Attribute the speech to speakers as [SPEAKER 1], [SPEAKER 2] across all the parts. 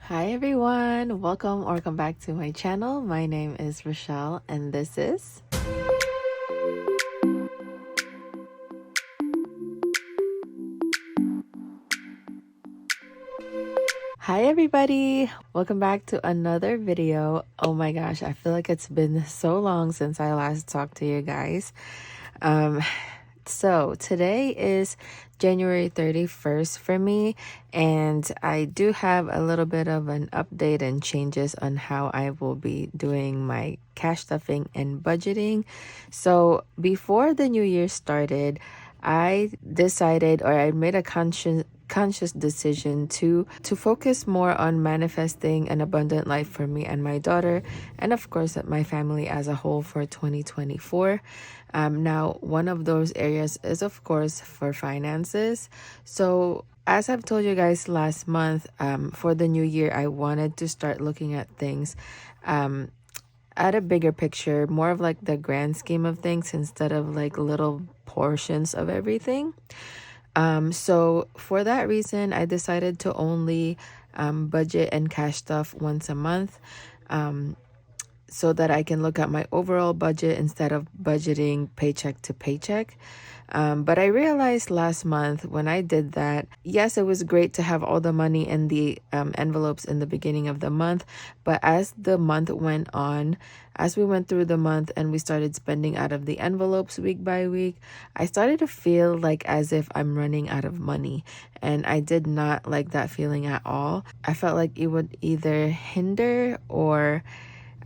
[SPEAKER 1] Hi everyone, welcome back to my channel. My name is Rochelle and this is Hi everybody, welcome back to another video. Oh my gosh, I feel like it's been so long since I last talked to you guys. So today is January 31st for me, and I do have a little bit of an update and changes on how I will be doing my cash stuffing and budgeting. So before the new year started, I decided, or I made a conscious decision to focus more on manifesting an abundant life for me and my daughter, and of course my family as a whole for 2024. Now one of those areas is of course for finances. So as I've told you guys last month, for the new year I wanted to start looking at things at a bigger picture, more of like the grand scheme of things instead of like little portions of everything. So for that reason, I decided to only budget and cash stuff once a month, so that I can look at my overall budget instead of budgeting paycheck to paycheck. But I realized last month when I did that, yes, it was great to have all the money in the envelopes in the beginning of the month. But as the month went on, as we went through the month and we started spending out of the envelopes week by week, I started to feel like as if I'm running out of money. And I did not like that feeling at all. I felt like it would either hinder or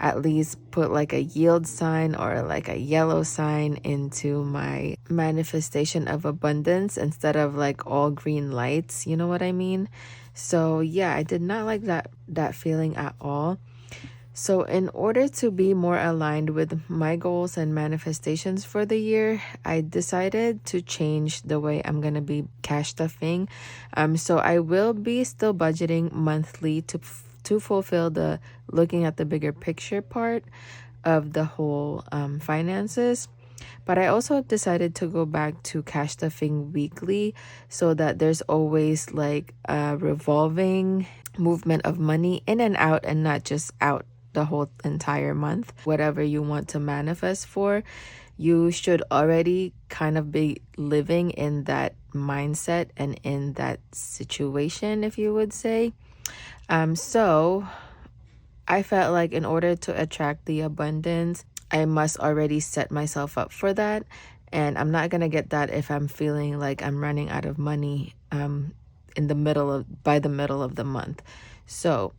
[SPEAKER 1] at least put like a yield sign or like a yellow sign into my manifestation of abundance instead of like all green lights, you know what I mean? So yeah, I did not like that feeling at all. So in order to be more aligned with my goals and manifestations for the year, I decided to change the way I'm going to be cash stuffing. So I will be still budgeting monthly to fulfill the looking at the bigger picture part of the whole finances. But I also decided to go back to cash stuffing weekly so that there's always like a revolving movement of money in and out and not just out the whole entire month. Whatever you want to manifest for, you should already kind of be living in that mindset and in that situation, if you would say. So I felt like in order to attract the abundance, I must already set myself up for that. And I'm not going to get that if I'm feeling like I'm running out of money by the middle of the month. So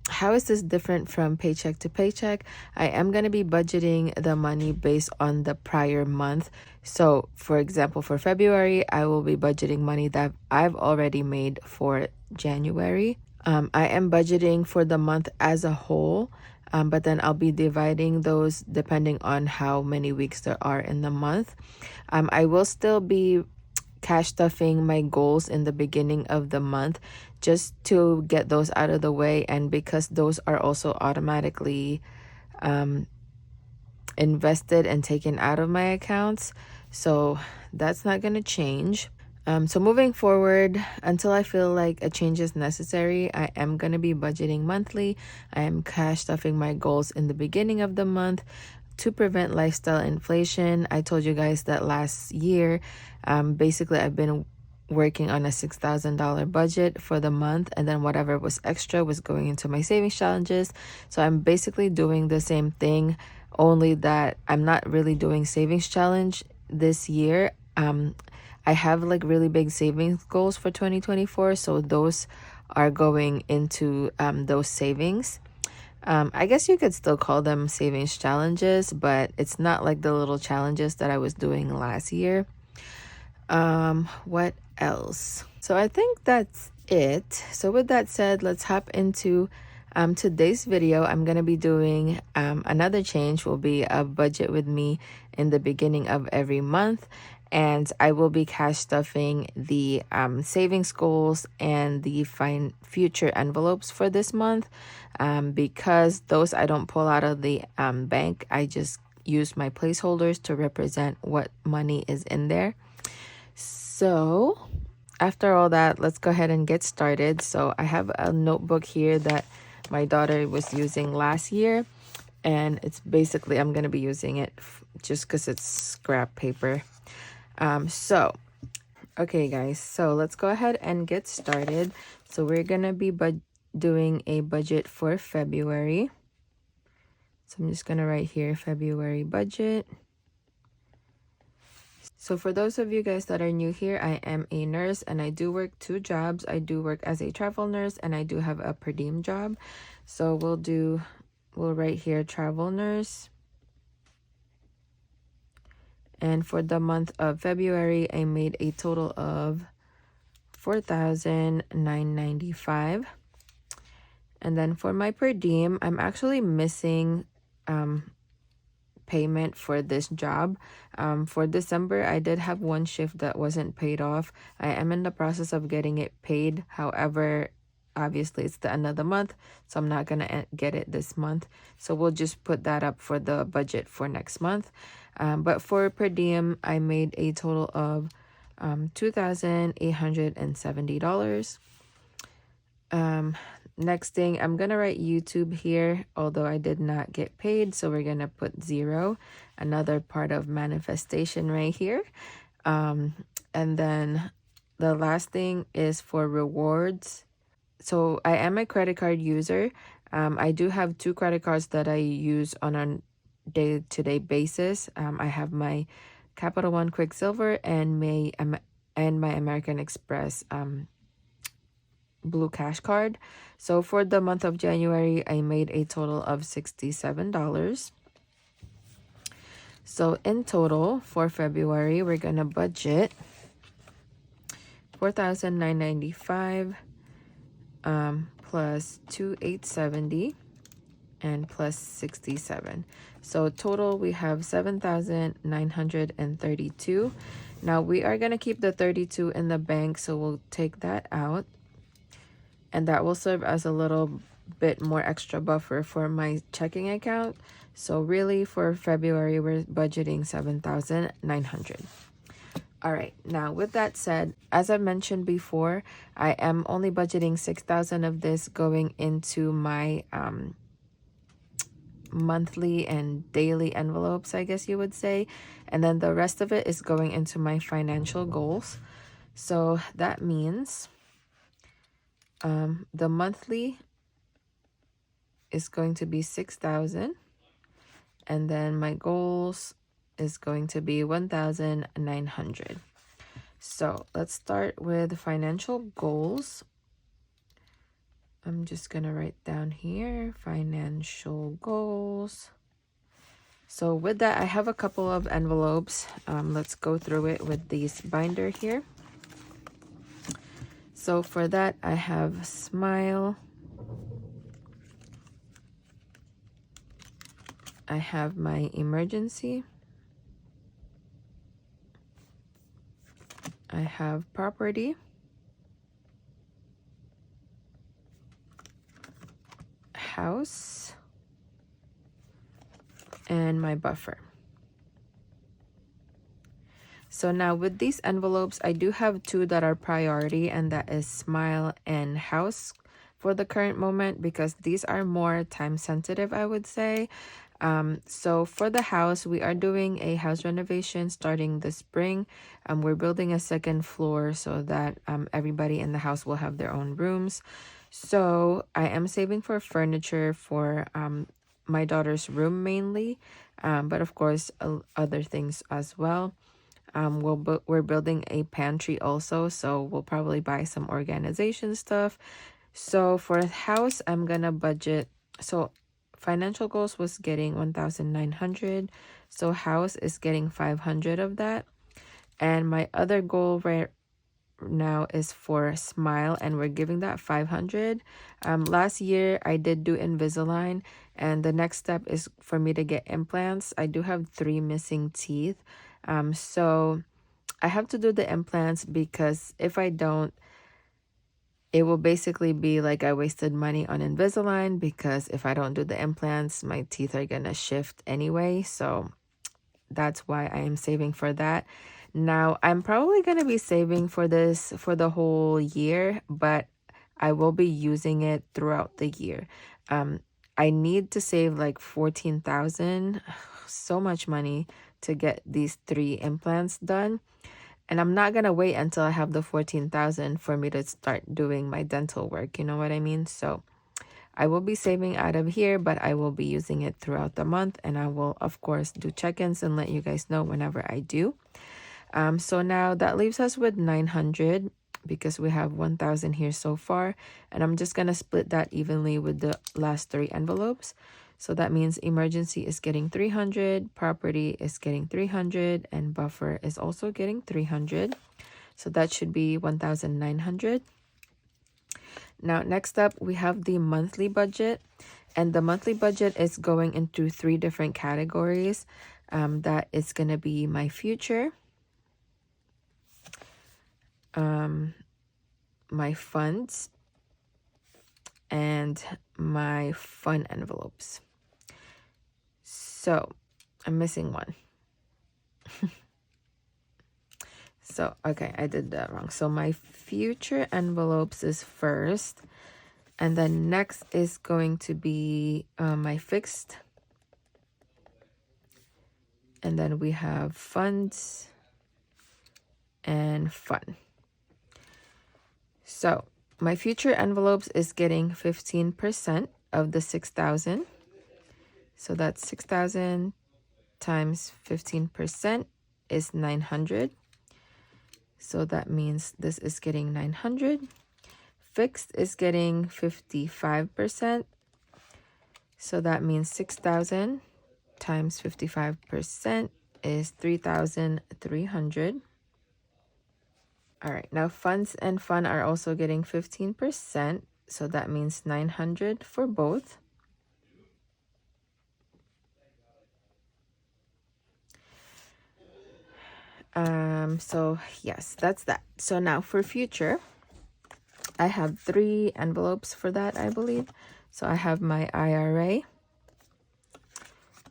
[SPEAKER 1] how is this different from paycheck to paycheck? I am going to be budgeting the money based on the prior month. So for example, for February, I will be budgeting money that I've already made for January. I am budgeting for the month as a whole, but then I'll be dividing those depending on how many weeks there are in the month. I will still be cash stuffing my goals in the beginning of the month just to get those out of the way, and because those are also automatically invested and taken out of my accounts, so that's not going to change. So moving forward, until I feel like a change is necessary, I am going to be budgeting monthly. I am cash stuffing my goals in the beginning of the month to prevent lifestyle inflation. I told you guys that last year, basically I've been working on a $6,000 budget for the month, and then whatever was extra was going into my savings challenges. So I'm basically doing the same thing, only that I'm not really doing savings challenge this year. I have like really big savings goals for 2024, so those are going into those savings. I guess you could still call them savings challenges, but it's not like the little challenges that I was doing last year. What else? So I think that's it. So with that said, let's hop into today's video. I'm going to be doing another change will be a budget with me in the beginning of every month. And I will be cash stuffing the savings goals and the future envelopes for this month, because those I don't pull out of the bank. I just use my placeholders to represent what money is in there. So after all that, let's go ahead and get started. So I have a notebook here that my daughter was using last year, and it's basically, I'm going to be using it just because it's scrap paper. Okay guys, so let's go ahead and get started. So we're going to be doing a budget for February. So I'm just going to write here February budget. So for those of you guys that are new here, I am a nurse and I do work 2 jobs. I do work as a travel nurse and I do have a per diem job. So we'll write here travel nurse. And for the month of February, I made a total of $4,995. And then for my per diem, I'm actually missing payment for this job. For December, I did have 1 shift that wasn't paid off. I am in the process of getting it paid. However, obviously it's the end of the month, so I'm not gonna get it this month. So we'll just put that up for the budget for next month. But for per diem, I made a total of $2,870. Next thing, I'm gonna write YouTube here, although I did not get paid, so we're gonna put 0. Another part of manifestation right here. And then the last thing is for rewards. So I am a credit card user. I do have 2 credit cards that I use on a day-to-day basis. I have my Capital One Quicksilver and my American Express Blue Cash card. So for the month of January, I made a total of $67. So in total for February, we're gonna budget $4,995 plus $2,870 and plus 67. So total we have $7,932. Now we are gonna keep the 32 in the bank, so we'll take that out. And that will serve as a little bit more extra buffer for my checking account. So really for February, we're budgeting $7,900. All right, now with that said, as I mentioned before, I am only budgeting $6,000 of this going into my monthly and daily envelopes, I guess you would say. And then the rest of it is going into my financial goals. So that means the monthly is going to be $6,000, and then my goals is going to be $1,900. So let's start with financial goals. I'm just gonna write down here financial goals. So with that, I have a couple of envelopes. Let's go through it with this binder here. So for that, I have Smile. I have my emergency. I have property. House. And my buffer. So now with these envelopes, I do have 2 that are priority, and that is Smile and House for the current moment, because these are more time sensitive, I would say. So for the house, we are doing a house renovation starting this spring. We're building a 2nd floor so that everybody in the house will have their own rooms. So I am saving for furniture for my daughter's room mainly, but of course other things as well. We're building a pantry also, so we'll probably buy some organization stuff. So for the house, I'm gonna budget. So financial goals was getting 1,900. So house is getting 500 of that. And my other goal right now is for Smile, and we're giving that 500. Last year I did do Invisalign, and the next step is for me to get implants. I do have 3 missing teeth. So I have to do the implants, because if I don't, it will basically be like I wasted money on Invisalign, because if I don't do the implants, my teeth are gonna shift anyway. So that's why I am saving for that. Now, I'm probably going to be saving for this for the whole year, but I will be using it throughout the year. Um, I need to save like 14,000, so much money to get these 3 implants done. And I'm not going to wait until I have the 14,000 for me to start doing my dental work. You know what I mean? So I will be saving out of here, but I will be using it throughout the month. And I will, of course, do check-ins and let you guys know whenever I do. So now that leaves us with 900 because we have 1,000 here so far. And I'm just going to split that evenly with the last 3 envelopes. So that means emergency is getting 300, property is getting 300, and buffer is also getting 300. So that should be 1,900. Now, next up, we have the monthly budget. And the monthly budget is going into 3 different categories. That is going to be my future, my funds, and my fun envelopes. So I'm missing one. So, okay, I did that wrong. So my future envelopes is first. And then next is going to be my fixed. And then we have funds and fun. So my future envelopes is getting 15% of the 6,000. So that's 6,000 times 15% is 900. So that means this is getting 900. Fixed is getting 55%. So that means 6,000 times 55% is 3,300. All right, now funds and fun are also getting 15%. So that means 900 for both. So yes, that's that. So now for future, I have 3 envelopes for that, I believe. So I have my IRA,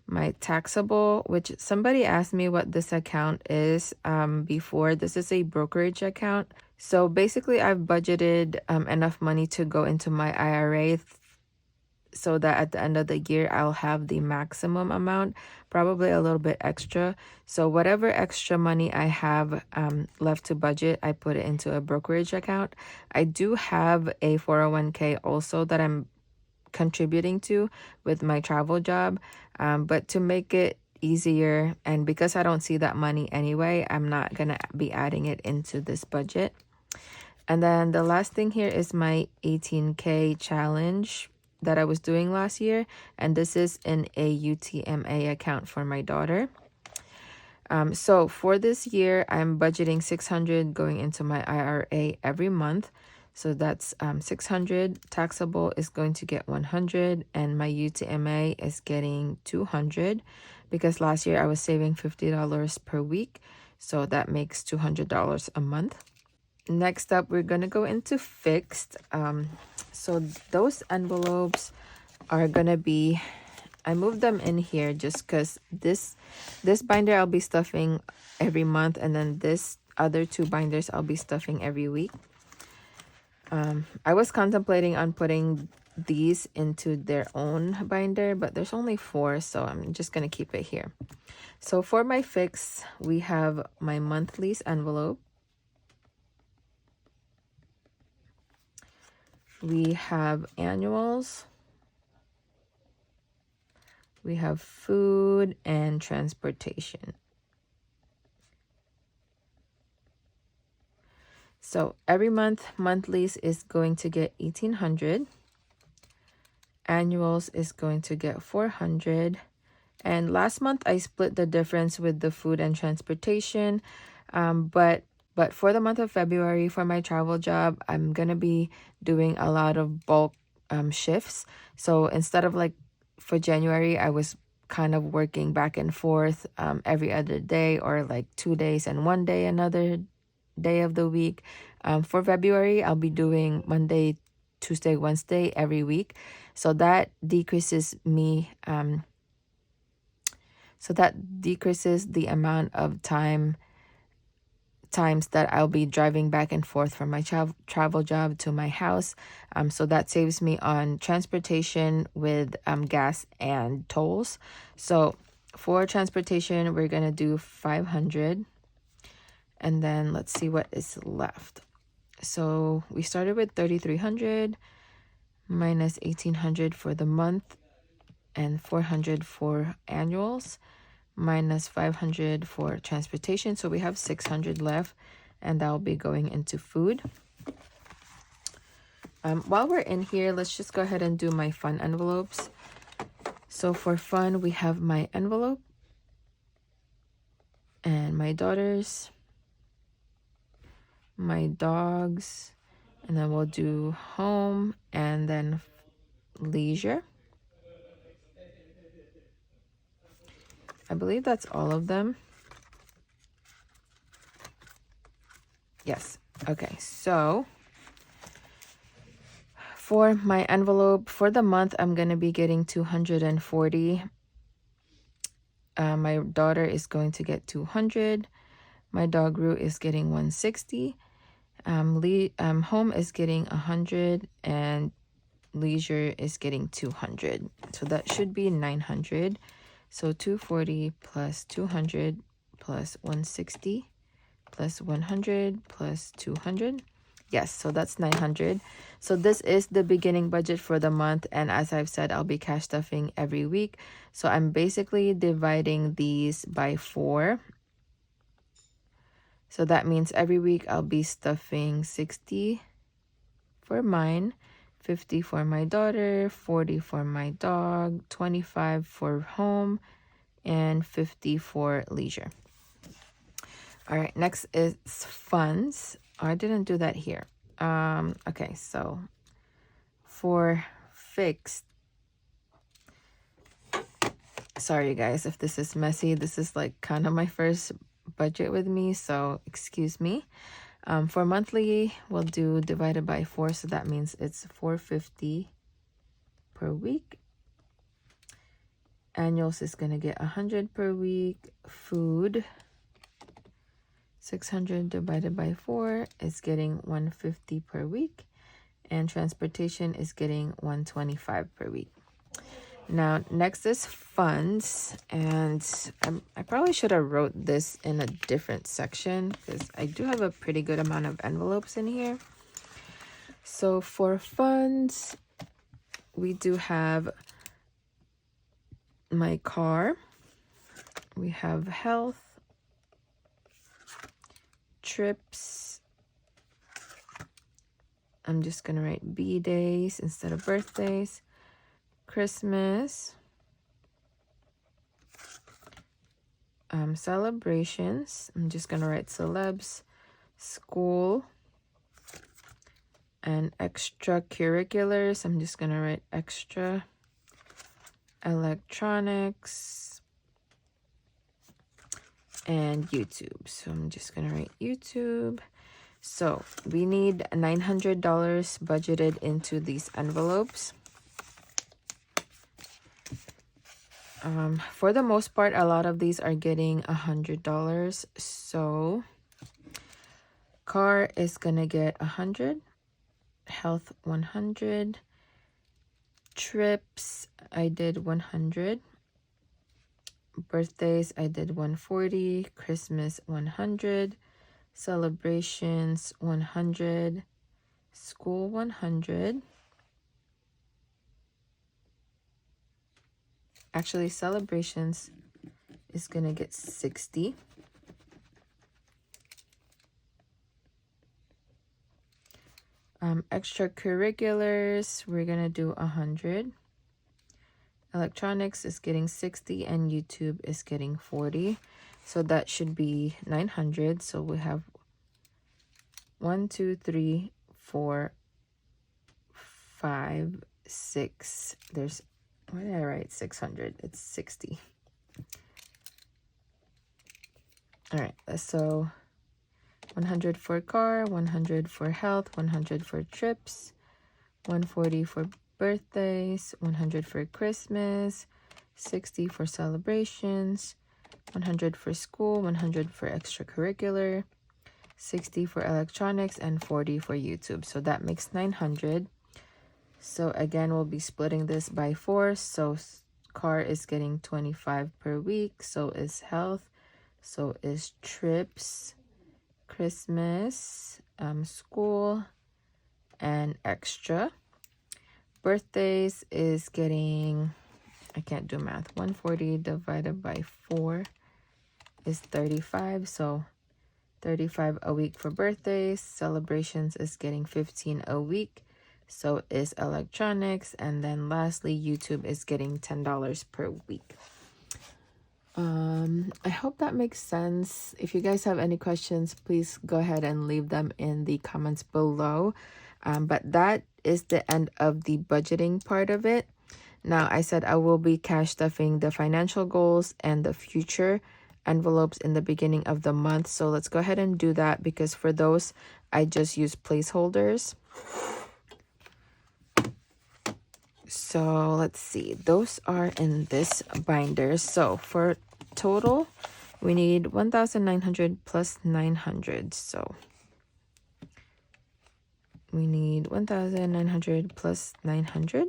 [SPEAKER 1] my taxable, which somebody asked me what this account is before. This is a brokerage account. So basically I've budgeted enough money to go into my IRA so that at the end of the year, I'll have the maximum amount, probably a little bit extra. So whatever extra money I have left to budget, I put it into a brokerage account. I do have a 401k also that I'm contributing to with my travel job. But to make it easier, and because I don't see that money anyway, I'm not going to be adding it into this budget. And then the last thing here is my 18K challenge that I was doing last year, and this is in a UTMA account for my daughter. So for this year, I'm budgeting 600 going into my IRA every month. So that's 600. Taxable is going to get 100, and my UTMA is getting 200 because last year I was saving $50 per week. So that makes $200 a month. Next up, we're going to go into fixed. So those envelopes are going to be, I moved them in here just because this binder I'll be stuffing every month, and then this other 2 binders I'll be stuffing every week. I was contemplating on putting these into their own binder, but there's only 4, so I'm just going to keep it here. So for my fix, we have my monthlies envelope. We have annuals. We have food and transportation. So every month, monthlies is going to get 1,800. Annuals is going to get 400. And last month, I split the difference with the food and transportation. But for the month of February, for my travel job, I'm going to be doing a lot of bulk shifts. So instead of like for January, I was kind of working back and forth every other day, or like 2 days and 1 day another day of the week. For February, I'll be doing Monday, Tuesday, Wednesday every week. So that decreases me. So that decreases the amount of time times that I'll be driving back and forth from my travel job to my house. So that saves me on transportation with gas and tolls. So for transportation, we're gonna do 500, and then let's see what is left. So we started with 3,300 minus 1,800 for the month and 400 for annuals, minus 500 for transportation. So we have 600 left, and that'll be going into food. While we're in here, let's just go ahead and do my fun envelopes. So for fun, we have my envelope and my daughters, my dogs, and then we'll do home and then leisure. I believe that's all of them. Yes. Okay, so for my envelope for the month, I'm going to be getting 240. My daughter is going to get 200. My dog Rue is getting 160. Home is getting 100, and leisure is getting 200. So that should be 900. So 240 plus 200 plus 160 plus 100 plus 200. Yes, so that's 900. So this is the beginning budget for the month, and as I've said, I'll be cash stuffing every week. So I'm basically dividing these by 4. So that means every week I'll be stuffing 60 for mine, 50 for my daughter, 40 for my dog, 25 for home, and 50 for leisure. All right, next is funds. Oh, I didn't do that here. Okay, so for fixed, sorry guys if this is messy. This is like kind of my first budget with me, so excuse me. For monthly, we'll do divided by 4, so that means it's 450 per week. Annuals is gonna get 100 per week. Food, 600 divided by 4 is getting 150 per week, and transportation is getting 125 per week. Now next is funds, and I probably should have wrote this in a different section because I do have a pretty good amount of envelopes in here. So for funds, we do have my car, we have health, trips. I'm just gonna write B days instead of birthdays. Christmas, celebrations. I'm just gonna write celebs, school, and extracurriculars. I'm just gonna write extra, electronics, and YouTube. So I'm just gonna write YouTube. So we need $900 budgeted into these envelopes. For the most part, a lot of these are getting $100. So car is gonna get 100, health 100, trips I did 100, birthdays I did 140, Christmas 100, celebrations 100, school 100. Actually, celebrations is gonna get 60. Extracurriculars, we're gonna do 100. Electronics is getting 60, and YouTube is getting 40. So that should be 900. So we have 1, 2, 3, 4, 5, 6. There's, why did I write 600? It's 60. All right, so 100 for car, 100 for health, 100 for trips, 140 for birthdays, 100 for Christmas, 60 for celebrations, 100 for school, 100 for extracurricular, 60 for electronics, and 40 for YouTube. So that makes 900. So again, we'll be splitting this by 4. So car is getting 25 per week. So is health. So is trips, Christmas, school, and extra. Birthdays is getting, I can't do math, 140 divided by 4 is 35. So 35 a week for birthdays. Celebrations is getting 15 a week. So is electronics. And then lastly, YouTube is getting $10 per week. I hope that makes sense. If you guys have any questions, please go ahead and leave them in the comments below. But that is the end of the budgeting part of it. Now, I said I will be cash stuffing the financial goals and the future envelopes in the beginning of the month. So let's go ahead and do that, because for those, I just use placeholders. So let's see. Those are in this binder. So for total, we need 1,900 plus 900. So we need 1,900 plus 900.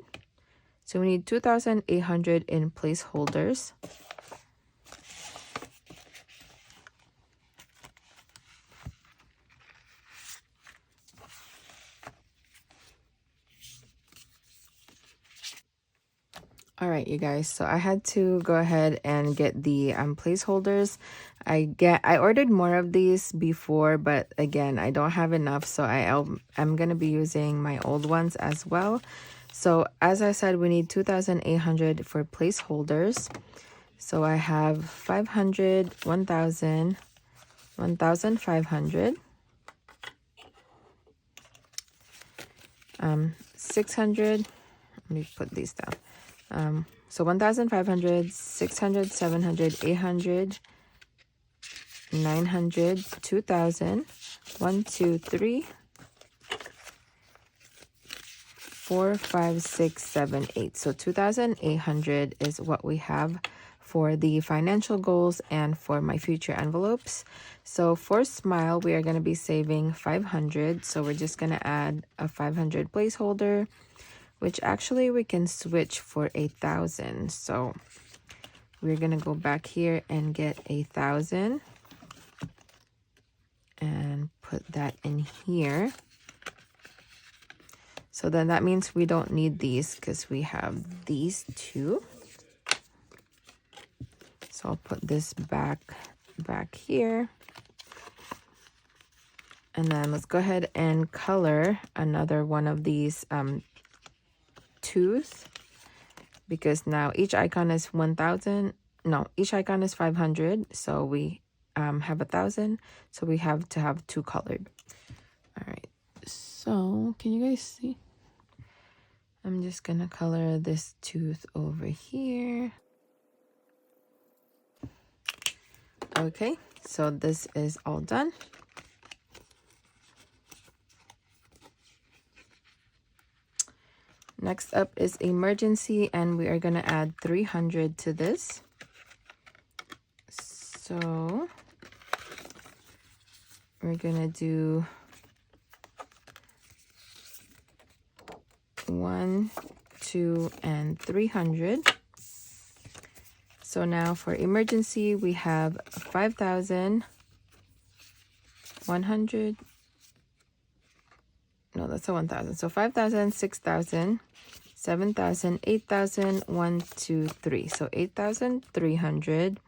[SPEAKER 1] So we need 2,800 in placeholders. All right, you guys, so I had to go ahead and get the placeholders. I ordered more of these before, but again, I don't have enough, so I'm going to be using my old ones as well. So as I said, we need 2,800 for placeholders. So I have 500, 1,000, 1,500, 600. Let me put these down. So 1,500, 600, 700, 800, 900, 2,000, 1, 2, 3, 4, 5, 6, 7, 8. So 2,800 is what we have for the financial goals and for my future envelopes. So for Smile, we are going to be saving 500. So we're just going to add a 500 placeholder, which actually we can switch for 1,000. So we're gonna go back here and get 1,000 and put that in here. So then that means we don't need these because we have these two. So I'll put this back here. And then let's go ahead and color another one of these tooth, because now each icon is 1,000. No, each icon is 500. So we have 1,000. So we have to have two colored. All right. So can you guys see? I'm just gonna color this tooth over here. Okay. So this is all done. Next up is emergency, and we are going to add 300 to this. So we're going to do 1, 2, and 300. So now for emergency, we have 5,100. No, that's a 1,000. So 5,000, 6,000, 7,000, 8,000, 1, 2, 3. So 8,300.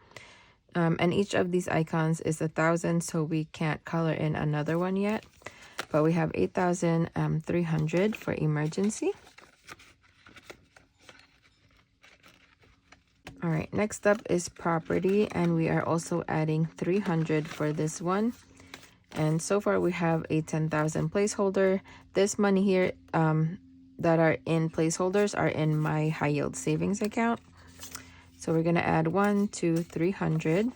[SPEAKER 1] And each of these icons is 1,000, so we can't color in another one yet. But we have 8,300 for emergency. All right, next up is property, and we are also adding 300 for this one. And so far we have a 10,000 placeholder. This money here that are in placeholders are in my high yield savings account. So we're gonna add 1, 2, 300.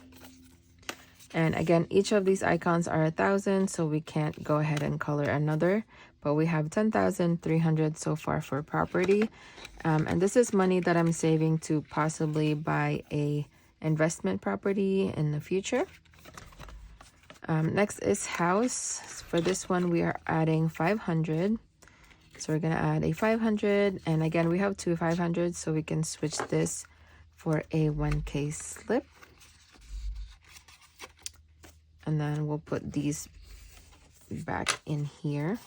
[SPEAKER 1] And again, each of these icons are 1,000, so we can't go ahead and color another. But we have 10,300 so far for property. And this is money that I'm saving to possibly buy a investment property in the future. Next is house. For this one, we are adding 500. So we're going to add a 500. And again, we have two 500, so we can switch this for a 1K slip. And then we'll put these back in here.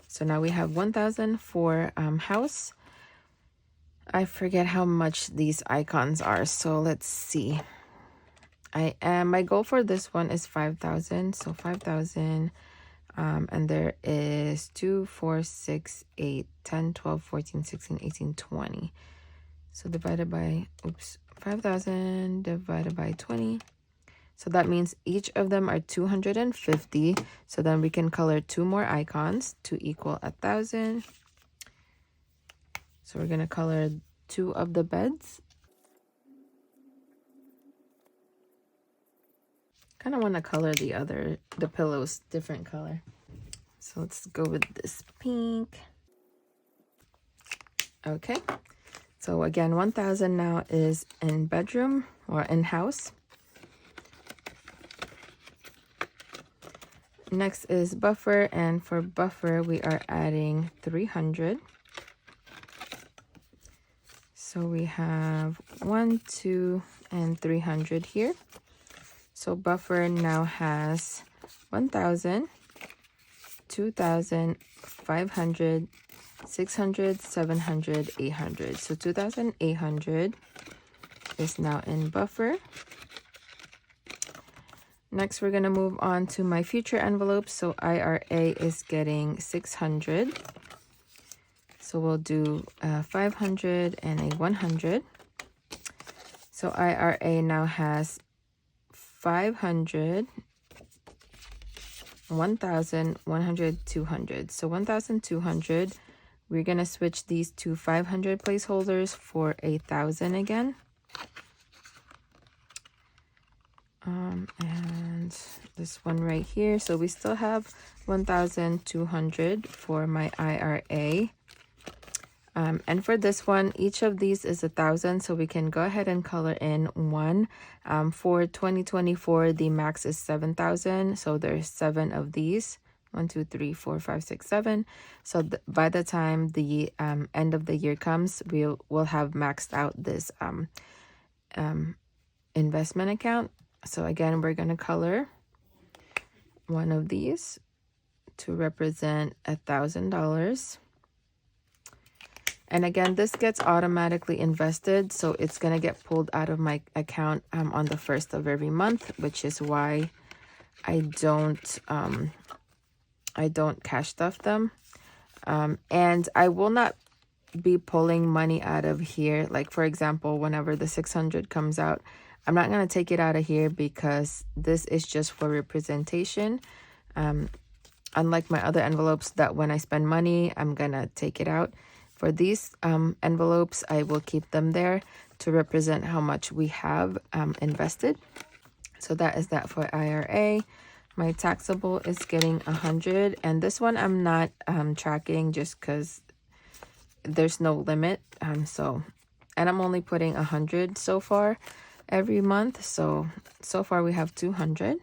[SPEAKER 1] So now we have 1,000 for house. I forget how much these icons are, so let's see. My goal for this one is 5,000. So 5,000, and there is 2, 4, 6, 8, 10, 12, 14, 16, 18, 20. So divided by 5,000 divided by 20. So that means each of them are 250. So then we can color two more icons to equal 1,000. So we're going to color two of the beds. Kind of want to color the pillows different color. So let's go with this pink. Okay. So again, 1,000 now is in bedroom or in house. Next is buffer, and for buffer we are adding 300. So we have 1, 2, and 300 here. So buffer now has 1,000, 2,000, 500, 600, 700, 800. So 2,800 is now in buffer. Next, we're going to move on to my future envelopes. So IRA is getting 600. So we'll do 500 and a 100. So IRA now has 500, 1,000, 100, 200. So 1,200. We're going to switch these to 500 placeholders for 1,000 again. And this one right here. So we still have 1,200 for my IRA. And for this one, each of these is 1,000. So we can go ahead and color in one. For 2024, the max is 7,000. So there's 7 of these. 1, 2, 3, 4, 5, 6, 7. So by the time the end of the year comes, we'll have maxed out this investment account. So again, we're going to color one of these to represent $1,000. And again, this gets automatically invested, so it's going to get pulled out of my account on the 1st of every month, which is why I don't cash stuff them. And I will not be pulling money out of here. Like, for example, whenever the 600 comes out, I'm not going to take it out of here because this is just for representation. Unlike my other envelopes that when I spend money, I'm going to take it out. For these envelopes, I will keep them there to represent how much we have invested. So that is that for IRA. My taxable is getting 100. And this one I'm not tracking just because there's no limit. And I'm only putting 100 so far every month. So far we have 200.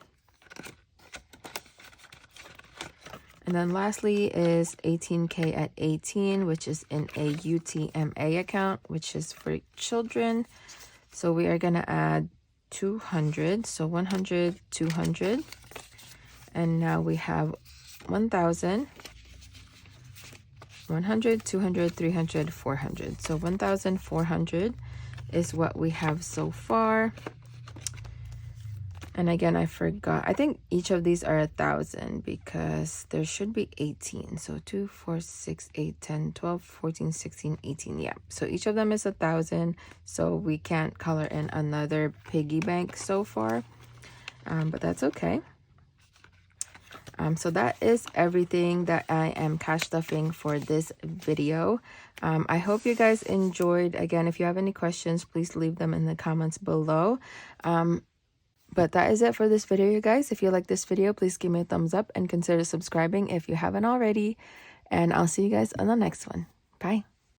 [SPEAKER 1] And then lastly is 18K at 18, which is in a UTMA account, which is for children. So we are going to add 200. So 100, 200. And now we have 1,000, 100, 200, 300, 400. So 1,400 is what we have so far. And again, I forgot. I think each of these are 1,000 because there should be 18. So 2, 4, 6, 8, 10, 12, 14, 16, 18. Yeah. So each of them is 1,000. So we can't color in another piggy bank so far. But that's okay. So that is everything that I am cash stuffing for this video. I hope you guys enjoyed. Again, if you have any questions, please leave them in the comments below. But that is it for this video, you guys. If you like this video, please give me a thumbs up and consider subscribing if you haven't already. And I'll see you guys on the next one. Bye.